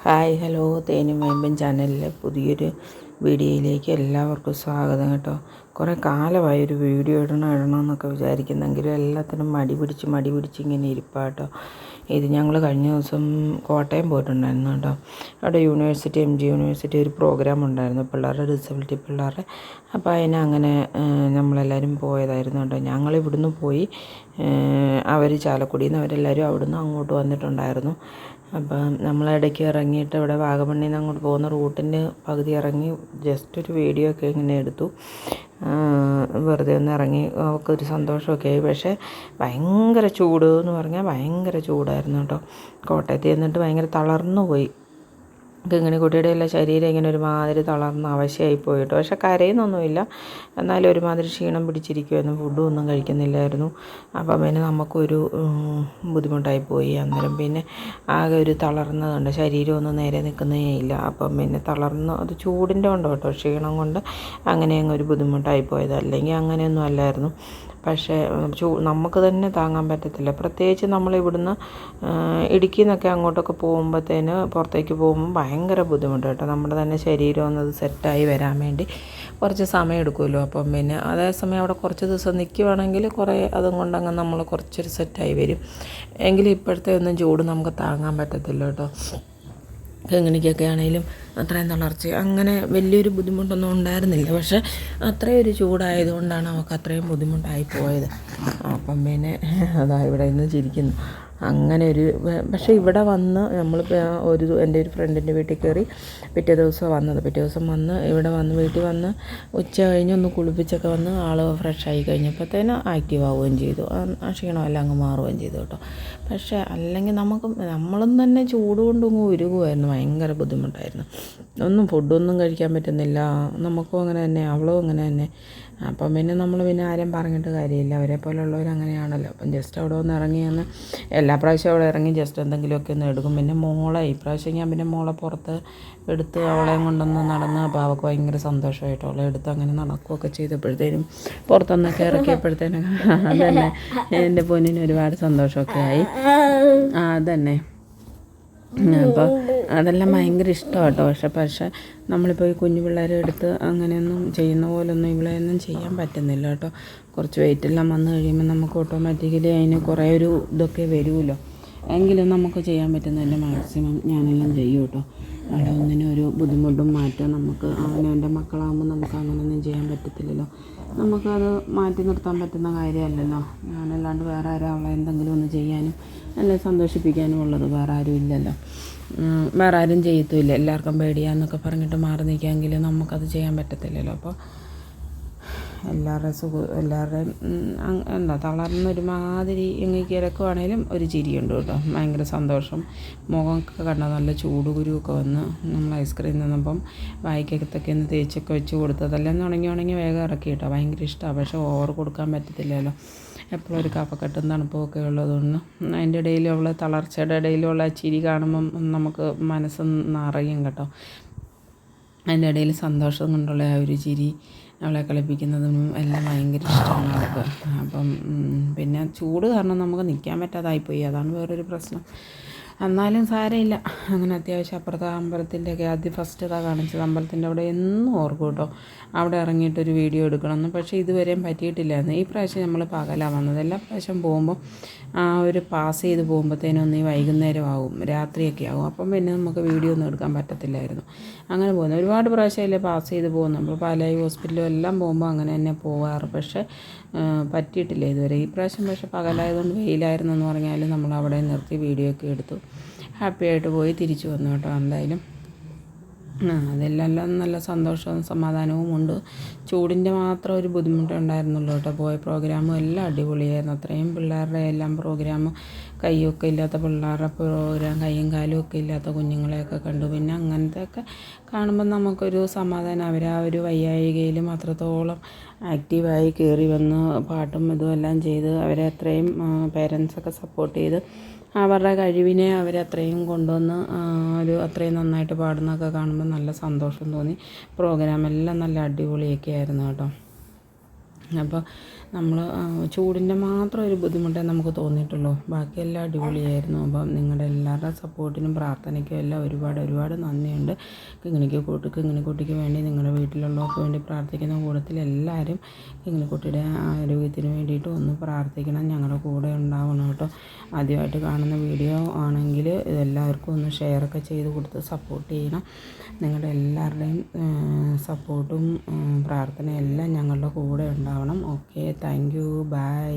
Hi hello തേനും വൈമ്പൻ ചാനലിലെ പുതിയൊരു വീഡിയോയിലേക്ക് എല്ലാവർക്കും സ്വാഗതം കേട്ടോ. കുറേ കാലമായി ഒരു വീഡിയോ ഇടണമെന്നൊക്കെ വിചാരിക്കുന്നെങ്കിലും എല്ലാത്തിനും മടി പിടിച്ച് ഇങ്ങനെ ഇരിപ്പാട്ടോ. ഇത് ഞങ്ങൾ കഴിഞ്ഞ ദിവസം കോട്ടയം പോയിട്ടുണ്ടായിരുന്നു കേട്ടോ. അവിടെ MG യൂണിവേഴ്സിറ്റി ഒരു പ്രോഗ്രാം ഉണ്ടായിരുന്നു, പിള്ളേരുടെ ഡിസബിലിറ്റി പിള്ളേരുടെ. അപ്പോൾ അതിനങ്ങനെ നമ്മളെല്ലാവരും പോയതായിരുന്നു കേട്ടോ. ഞങ്ങളിവിടുന്ന് പോയി, അവർ ചാലക്കുടിയിൽ നിന്ന് അവരെല്ലാവരും അവിടുന്ന് അങ്ങോട്ട് വന്നിട്ടുണ്ടായിരുന്നു. അപ്പം നമ്മളിടയ്ക്ക് ഇറങ്ങിയിട്ട് ഇവിടെ വാഗമണ്ണിൽ നിന്ന് അങ്ങോട്ട് പോകുന്ന റൂട്ടിൻ്റെ പകുതി ഇറങ്ങി ജസ്റ്റ് ഒരു വീഡിയോ ഒക്കെ ഇങ്ങനെ എടുത്തു. വെറുതെ ഒന്ന് ഇറങ്ങി അവൾക്കൊരു സന്തോഷമൊക്കെ ആയി. പക്ഷേ ഭയങ്കര ചൂട് എന്ന് പറഞ്ഞാൽ ഭയങ്കര ചൂടായിരുന്നു കേട്ടോ. കോട്ടയത്ത് ചെന്നിട്ട് ഭയങ്കര തളർന്നു പോയി. കിങ്ങിണിക്കുട്ടിയുടെ എല്ലാം ശരീരം ഇങ്ങനെ ഒരുമാതിരി തളർന്ന് അവശയായി പോയിട്ട്. പക്ഷെ കരയുന്നൊന്നുമില്ല, എന്നാലും ഒരുമാതിരി ക്ഷീണം പിടിച്ചിരിക്കുമായിരുന്നു. ഫുഡും ഒന്നും കഴിക്കുന്നില്ലായിരുന്നു. അപ്പം പിന്നെ നമുക്കൊരു ബുദ്ധിമുട്ടായി പോയി. അന്നേരം പിന്നെ ആകെ ഒരു തളർന്നതുണ്ട്, ശരീരമൊന്നും നേരെ നിൽക്കുന്നേ ഇല്ല. അപ്പം പിന്നെ തളർന്ന്, അത് ചൂടിൻ്റെ കൊണ്ടോ കേട്ടോ, ക്ഷീണം കൊണ്ട് അങ്ങനെ അങ്ങ് ഒരു ബുദ്ധിമുട്ടായി പോയത്. അല്ലെങ്കിൽ അങ്ങനെയൊന്നും അല്ലായിരുന്നു. പക്ഷേ നമുക്ക് തന്നെ താങ്ങാൻ പറ്റത്തില്ല. പ്രത്യേകിച്ച് നമ്മളിവിടുന്ന് ഇടുക്കിയിൽ നിന്നൊക്കെ അങ്ങോട്ടൊക്കെ പോകുമ്പോഴത്തേന്, പുറത്തേക്ക് പോകുമ്പോൾ ഭയങ്കര ബുദ്ധിമുട്ട് കേട്ടോ. നമ്മുടെ തന്നെ ശരീരം ഒന്നത് സെറ്റായി വരാൻ വേണ്ടി കുറച്ച് സമയം എടുക്കുമല്ലോ. അപ്പം പിന്നെ അതേസമയം അവിടെ കുറച്ച് ദിവസം നിൽക്കുവാണെങ്കിൽ കുറേ അതും കൊണ്ടങ്ങ് നമ്മൾ കുറച്ചൊരു സെറ്റായി വരും. എങ്കിലും ഇപ്പോഴത്തെ ഒന്നും ചൂട് നമുക്ക് താങ്ങാൻ പറ്റത്തില്ല കേട്ടോ. കിങ്ങിണിക്കൊക്കെ ആണെങ്കിലും അത്രയും തളർച്ച അങ്ങനെ വലിയൊരു ബുദ്ധിമുട്ടൊന്നും ഉണ്ടായിരുന്നില്ല. പക്ഷേ അത്രയും ഒരു ചൂടായതുകൊണ്ടാണ് അവൾക്ക് അത്രയും ബുദ്ധിമുട്ടായി പോയത്. അപ്പം പിന്നെ അതാ ഇവിടെ നിന്ന് ചിരിക്കുന്നു. അങ്ങനെ ഒരു പക്ഷേ ഇവിടെ വന്ന് നമ്മൾ എൻ്റെ ഒരു ഫ്രണ്ടിൻ്റെ വീട്ടിൽ കയറി പിറ്റേ ദിവസം വന്ന് ഇവിടെ വന്ന് വീട്ടിൽ വന്ന് ഉച്ച കഴിഞ്ഞ് ഒന്ന് കുളിപ്പിച്ചൊക്കെ വന്ന് ആൾ ഫ്രഷായി കഴിഞ്ഞപ്പോഴത്തേന് ആക്റ്റീവ് ആവുകയും ചെയ്തു. ആ ക്ഷീണമെല്ലാം അങ്ങ് മാറുകയും ചെയ്തു കേട്ടോ. പക്ഷേ അല്ലെങ്കിൽ നമ്മളും തന്നെ ചൂട് കൊണ്ടങ്ങ് ഉരുകുമായിരുന്നു. ഭയങ്കര ബുദ്ധിമുട്ടായിരുന്നു. ഫുഡൊന്നും കഴിക്കാൻ പറ്റുന്നില്ല. നമുക്കും അങ്ങനെ തന്നെ, അവളും അങ്ങനെ തന്നെ. അപ്പം പിന്നെ നമ്മൾ പിന്നെ ആരും പറഞ്ഞിട്ട് കാര്യമില്ല, അവരെ പോലുള്ളവർ അങ്ങനെയാണല്ലോ. അപ്പം ജസ്റ്റ് അവിടെ ഒന്ന് ഇറങ്ങിയെന്ന് എല്ലാ പ്രാവശ്യവും അവിടെ ഇറങ്ങി ജസ്റ്റ് എന്തെങ്കിലുമൊക്കെ ഒന്ന് എടുക്കും. പിന്നെ ഈ പ്രാവശ്യം ഞാൻ പിന്നെ മോളെ പുറത്ത് എടുത്ത് അവളെയും കൊണ്ടൊന്ന് നടന്ന്, അപ്പോൾ അവൾക്ക് ഭയങ്കര സന്തോഷമായിട്ട് അവളെ എടുത്ത് അങ്ങനെ നടക്കുകയൊക്കെ ചെയ്തപ്പോഴത്തേനും പുറത്തൊന്നൊക്കെ ഇറക്കിയപ്പോഴത്തേനും അതന്നെ എൻ്റെ പൊന്നിന് ഒരുപാട് സന്തോഷമൊക്കെ ആയി. അതന്നെ, അപ്പോൾ അതെല്ലാം ഭയങ്കര ഇഷ്ടമാണ് കേട്ടോ. പക്ഷേ നമ്മളിപ്പോൾ ഈ കുഞ്ഞു പിള്ളേരെ എടുത്ത് അങ്ങനെയൊന്നും ചെയ്യുന്ന പോലൊന്നും ഇവളെയൊന്നും ചെയ്യാൻ പറ്റുന്നില്ല കേട്ടോ. കുറച്ച് വെയിറ്റെല്ലാം വന്നു കഴിയുമ്പോൾ നമുക്ക് ഓട്ടോമാറ്റിക്കലി അതിന് കുറേ ഒരു ഇതൊക്കെ വരുമല്ലോ. എങ്കിലും നമുക്ക് ചെയ്യാൻ പറ്റുന്നതിൻ്റെ മാക്സിമം ഞാനെല്ലാം ചെയ്യും കേട്ടോ. അവിടെ ഒന്നിനും ഒരു ബുദ്ധിമുട്ടും മാറ്റം നമുക്ക് അവനവൻ്റെ മക്കളാകുമ്പോൾ നമുക്ക് അങ്ങനെയൊന്നും ചെയ്യാൻ പറ്റത്തില്ലല്ലോ. നമുക്കത് മാറ്റി നിർത്താൻ പറ്റുന്ന കാര്യമല്ലല്ലോ. ഞാനല്ലാണ്ട് വേറെ ആരും അവളെ എന്തെങ്കിലും ഒന്ന് ചെയ്യാനും അല്ലെ സന്തോഷിപ്പിക്കാനും ഉള്ളത് വേറെ ആരും ഇല്ലല്ലോ. വേറെ ആരും ചെയ്യത്തുമില്ല. എല്ലാവർക്കും പേടിയാന്നൊക്കെ പറഞ്ഞിട്ട് മാറി നിൽക്കാമെങ്കിലും നമുക്കത് ചെയ്യാൻ പറ്റത്തില്ലല്ലോ. അപ്പോൾ എല്ലാവരുടെയും തളർന്നൊരുമാതിരി ഇറക്കുവാണേലും ഒരു ചിരിയുണ്ട് കേട്ടോ. ഭയങ്കര സന്തോഷം. മുഖമൊക്കെ കണ്ട നല്ല ചൂടുകുരുവൊക്കെ വന്ന് നമ്മൾ ഐസ്ക്രീം തിന്നപ്പം വായിക്കകത്തൊക്കെ ഒന്ന് തേച്ചൊക്കെ വെച്ച് കൊടുത്തതെല്ലാം ഉണങ്ങി വേഗം ഇറക്കി കേട്ടോ. ഭയങ്കര ഇഷ്ടമാണ്. പക്ഷേ ഓവർ കൊടുക്കാൻ പറ്റത്തില്ലല്ലോ. എപ്പോഴും ഒരു കഫക്കെട്ടും തണുപ്പൊക്കെ ഉള്ളതുകൊണ്ട് അതിൻ്റെ ഇടയിൽ തളർച്ചയുടെ ഇടയിലുള്ള ചിരി കാണുമ്പം നമുക്ക് മനസ്സ് നിറയും കേട്ടോ. അതിൻ്റെ ഇടയിൽ സന്തോഷം കൊണ്ടുള്ള ആ ഒരു ചിരി, അവളെ കളിപ്പിക്കുന്നതും എല്ലാം ഭയങ്കര ഇഷ്ടമാണ് അവൾക്ക്. അപ്പം പിന്നെ ചൂട് കാരണം നമുക്ക് നിൽക്കാൻ പറ്റാതായിപ്പോയി, അതാണ് വേറൊരു പ്രശ്നം. എന്നാലും സാരമില്ല. അങ്ങനെ അത്യാവശ്യം അപ്പുറത്തെ അമ്പലത്തിൻ്റെയൊക്കെ ആദ്യം ഫസ്റ്റ് കാണിച്ചത് അമ്പലത്തിൻ്റെ അവിടെ എന്നും ഓർക്കും കേട്ടോ, അവിടെ ഇറങ്ങിയിട്ടൊരു വീഡിയോ എടുക്കണമെന്ന്. പക്ഷേ ഇതുവരെയും പറ്റിയിട്ടില്ലായിരുന്നു. ഈ പ്രാവശ്യം നമ്മൾ പകലാണ് വന്നത്. എല്ലാ പ്രാവശ്യം പോകുമ്പോൾ ഒരു പാസ് ചെയ്ത് പോകുമ്പോഴത്തേനും ഈ വൈകുന്നേരം ആവും, രാത്രിയൊക്കെ ആവും. അപ്പം പിന്നെ നമുക്ക് വീഡിയോ ഒന്നും എടുക്കാൻ പറ്റത്തില്ലായിരുന്നു. അങ്ങനെ പോകുന്നത് ഒരുപാട് പ്രാവശ്യമല്ലേ പാസ് ചെയ്ത് പോകുന്നത്. നമ്മൾ പാലായി ഹോസ്പിറ്റലും എല്ലാം പോകുമ്പോൾ അങ്ങനെ തന്നെ പോകാറ്. പക്ഷേ പറ്റിയിട്ടില്ല ഇതുവരെ. ഈ പ്രാവശ്യം പക്ഷേ പകലായതുകൊണ്ട് വെയിലായിരുന്നു എന്ന് പറഞ്ഞാലും നമ്മൾ അവിടെ നിർത്തി വീഡിയോ ഒക്കെ എടുത്തു ഹാപ്പി ആയിട്ട് പോയി തിരിച്ചു വന്നു കേട്ടോ. എന്തായാലും അതെല്ലാം നല്ല സന്തോഷവും സമാധാനവും ഉണ്ട്. ചൂടിൻ്റെ മാത്രം ഒരു ബുദ്ധിമുട്ടുണ്ടായിരുന്നുള്ളൂ കേട്ടോ. പോയ പ്രോഗ്രാമും എല്ലാം അടിപൊളിയായിരുന്നു. അത്രയും പിള്ളേരുടെ എല്ലാം പ്രോഗ്രാം, കൈയൊക്കെ ഇല്ലാത്ത പിള്ളേരുടെ പ്രോഗ്രാം, കൈയും കാലും ഒക്കെ ഇല്ലാത്ത കുഞ്ഞുങ്ങളെയൊക്കെ കണ്ടു. പിന്നെ അങ്ങനത്തെയൊക്കെ കാണുമ്പോൾ നമുക്കൊരു സമാധാനം. ആ ഒരു വയ്യായികയിലും അത്രത്തോളം ആക്റ്റീവായി കയറി വന്ന് പാട്ടും ഇതുമെല്ലാം ചെയ്ത് അവരെ അത്രയും പേരൻസൊക്കെ സപ്പോർട്ട് ചെയ്ത് അവരുടെ കഴിവിനെ അവരത്രയും കൊണ്ടുവന്ന് അത്രയും നന്നായിട്ട് പാടുന്നതൊക്കെ കാണുമ്പോൾ നല്ല സന്തോഷം തോന്നി. പ്രോഗ്രാമെല്ലാം നല്ല അടിപൊളിയൊക്കെ ആയിരുന്നു കേട്ടോ. അപ്പോൾ നമ്മൾ ചൂടിൻ്റെ മാത്രം ഒരു ബുദ്ധിമുട്ടേ നമുക്ക് തോന്നിയിട്ടുള്ളൂ, ബാക്കിയെല്ലാം അടിപൊളിയായിരുന്നു. അപ്പം നിങ്ങളുടെ എല്ലാവരുടെ സപ്പോർട്ടിനും പ്രാർത്ഥനയ്ക്കും എല്ലാം ഒരുപാട് നന്ദിയുണ്ട്. കിങ്ങിണിക്കുട്ടിക്ക് വേണ്ടി നിങ്ങളുടെ വീട്ടിലുള്ളവർക്ക് വേണ്ടി പ്രാർത്ഥിക്കുന്ന കൂട്ടത്തിൽ എല്ലാവരും കിങ്ങിണിക്കുട്ടിയുടെ ആരോഗ്യത്തിന് വേണ്ടിയിട്ട് ഒന്ന് പ്രാർത്ഥിക്കണം, ഞങ്ങളുടെ കൂടെ ഉണ്ടാവണം കേട്ടോ. ആദ്യമായിട്ട് കാണുന്ന വീഡിയോ ആണെങ്കിൽ ഇതെല്ലാവർക്കും ഒന്ന് ഷെയറൊക്കെ ചെയ്ത് കൊടുത്ത് സപ്പോർട്ട് ചെയ്യണം. നിങ്ങളുടെ എല്ലാവരുടെയും സപ്പോർട്ടും പ്രാർത്ഥനയും എല്ലാം ഞങ്ങളുടെ കൂടെ ഉണ്ടാവണം. Okay, thank you, by.